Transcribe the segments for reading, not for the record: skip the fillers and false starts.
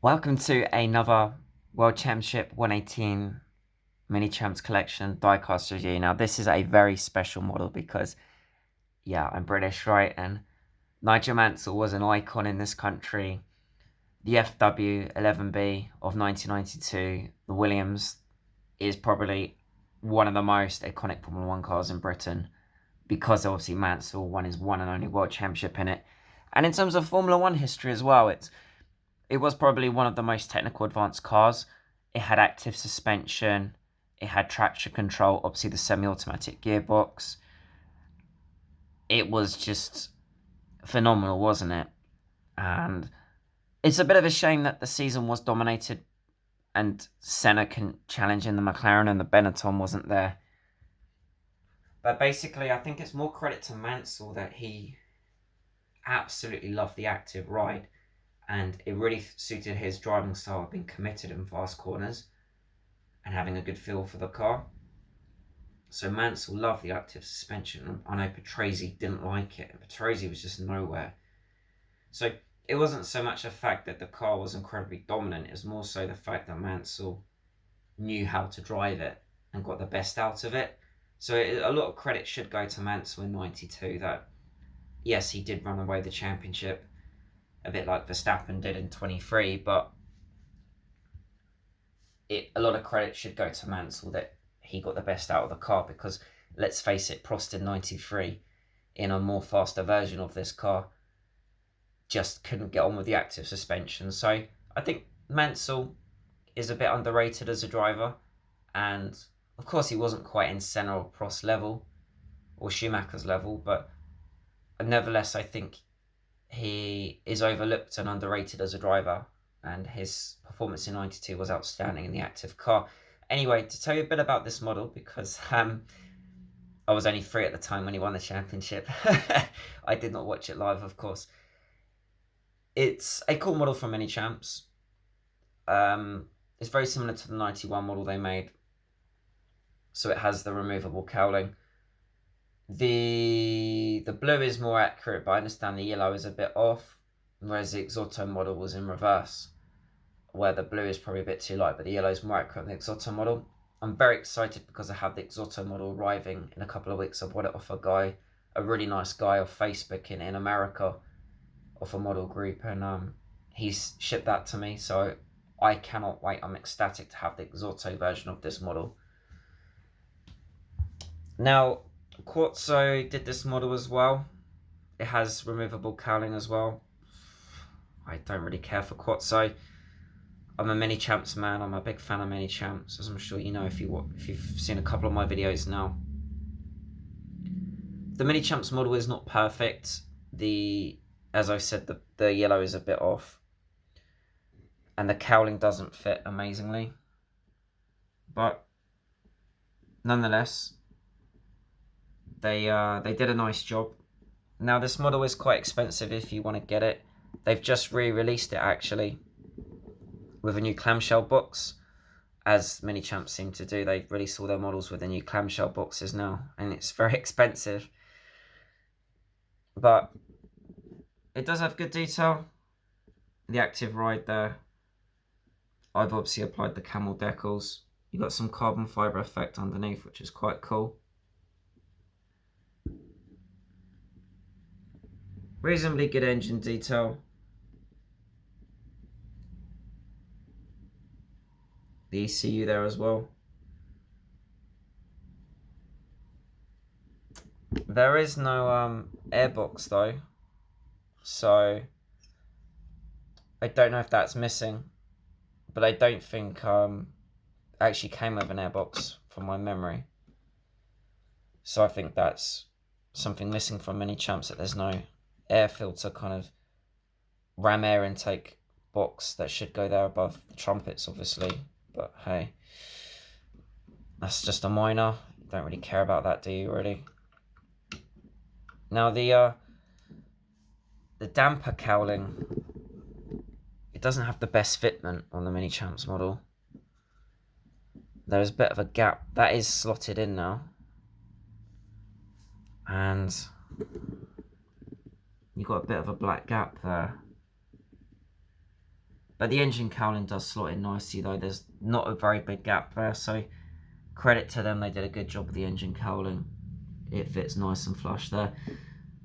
Welcome to another World Championship 118 Minichamps collection diecast review. Now this is a very special model because, yeah, I'm British, right? And Nigel Mansel was an icon in this country. The FW11B of 1992, the Williams, is probably one of the most iconic Formula 1 cars in Britain because obviously Mansell won his one and only World Championship in it. And in terms of Formula 1 history as well, it was probably one of the most technical advanced cars. It had active suspension. It had traction control, obviously the semi-automatic gearbox. It was just phenomenal, wasn't it? And it's a bit of a shame that the season was dominated and Senna can challenge in the McLaren and the Benetton wasn't there. But basically, I think it's more credit to Mansell that he absolutely loved the active ride. And it really suited his driving style of being committed in fast corners and having a good feel for the car. So Mansell loved the active suspension. I know Patrese didn't like it, and Patrese was just nowhere. So it wasn't so much the fact that the car was incredibly dominant, it was more so the fact that Mansell knew how to drive it and got the best out of it. So a lot of credit should go to Mansell in 92 that, yes, he did run away the championship, a bit like Verstappen did in 23, but a lot of credit should go to Mansell that he got the best out of the car because, let's face it, Prost in 93, in a more faster version of this car, just couldn't get on with the active suspension. So I think Mansell is a bit underrated as a driver, and of course he wasn't quite in Senna or Prost level or Schumacher's level, but nevertheless I think he is overlooked and underrated as a driver, and his performance in 92 was outstanding in the active car. Anyway, to tell you a bit about this model, because I was only 3 at the time when he won the championship. I did not watch it live, of course. It's a cool model from Minichamps. It's very similar to the 91 model they made. So it has the removable cowling. The blue is more accurate, but I understand the yellow is a bit off, whereas the Exotto model was in reverse, where the blue is probably a bit too light, but the yellow is more accurate than the Exotto model. I'm very excited because I have the Exotto model arriving in a couple of weeks. I bought it off a really nice guy off Facebook in America, off a model group, and he's shipped that to me, so I cannot wait. I'm ecstatic to have the Exotto version of this model. Now, Quartzo did this model as well. It has removable cowling as well. I don't really care for Quartzo. I'm a Minichamps man. I'm a big fan of Minichamps, as I'm sure you know if you've seen a couple of my videos now. The Minichamps model is not perfect. As I said, the yellow is a bit off, and the cowling doesn't fit amazingly. But nonetheless, they did a nice job. Now this model is quite expensive if you want to get it. They've just re-released it actually with a new clamshell box, as Minichamps seem to do. They release all their models with the new clamshell boxes now, and it's very expensive. But it does have good detail. The active ride there. I've obviously applied the Camel decals. You've got some carbon fibre effect underneath, which is quite cool. Reasonably good engine detail. The ECU there as well. There is no airbox though, so I don't know if that's missing, but I don't think actually came with an airbox from my memory. So I think that's something missing from Minichamps, that there's no air filter kind of ram air intake box that should go there above the trumpets, obviously. But hey, that's just a minor. Don't really care about that, do you, really? Now the damper cowling, it doesn't have the best fitment on the Minichamps model. There's a bit of a gap. That is slotted in now. And you've got a bit of a black gap there. But the engine cowling does slot in nicely though. There's not a very big gap there, so credit to them, they did a good job with the engine cowling. It fits nice and flush there.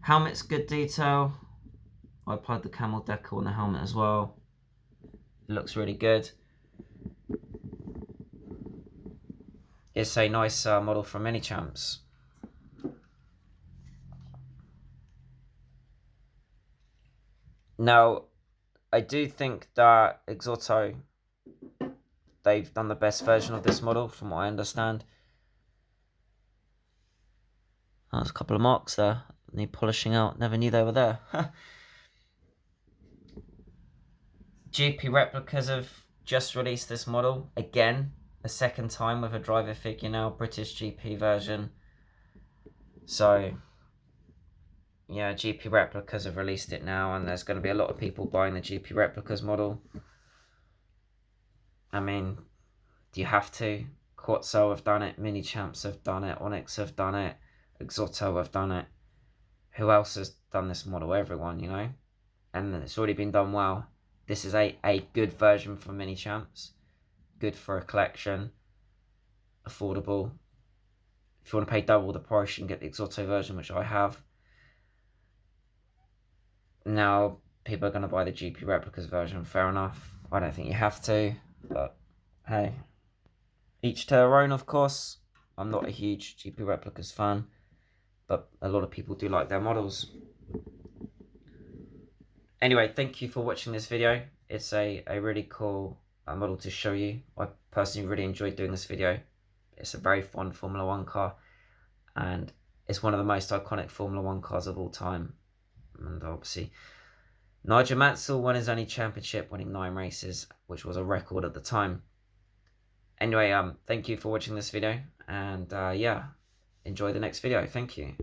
Helmet's good detail. I applied the Camel decal on the helmet as well. It looks really good. It's a nice model from Minichamps. Now, I do think that Exotto, they've done the best version of this model from what I understand. Oh, there's a couple of marks there. Need polishing out. Never knew they were there. GP Replicas have just released this model again, a second time with a driver figure now, British GP version. So yeah, GP Replicas have released it now, and there's going to be a lot of people buying the GP Replicas model. I mean, do you have to? Quattro have done it, Minichamps have done it, Onyx have done it, Exotto have done it. Who else has done this model? Everyone, you know? And it's already been done well. This is a good version for Minichamps. Good for a collection. Affordable. If you want to pay double the price, you can get the Exotto version, which I have. Now, people are going to buy the GP Replicas version. Fair enough. I don't think you have to. But, hey. Each to their own, of course. I'm not a huge GP Replicas fan. But a lot of people do like their models. Anyway, thank you for watching this video. It's a really cool model to show you. I personally really enjoyed doing this video. It's a very fun Formula 1 car. And it's one of the most iconic Formula 1 cars of all time. And obviously, Nigel Mansel won his only championship, winning 9 races, which was a record at the time. Anyway, thank you for watching this video. And yeah, enjoy the next video. Thank you.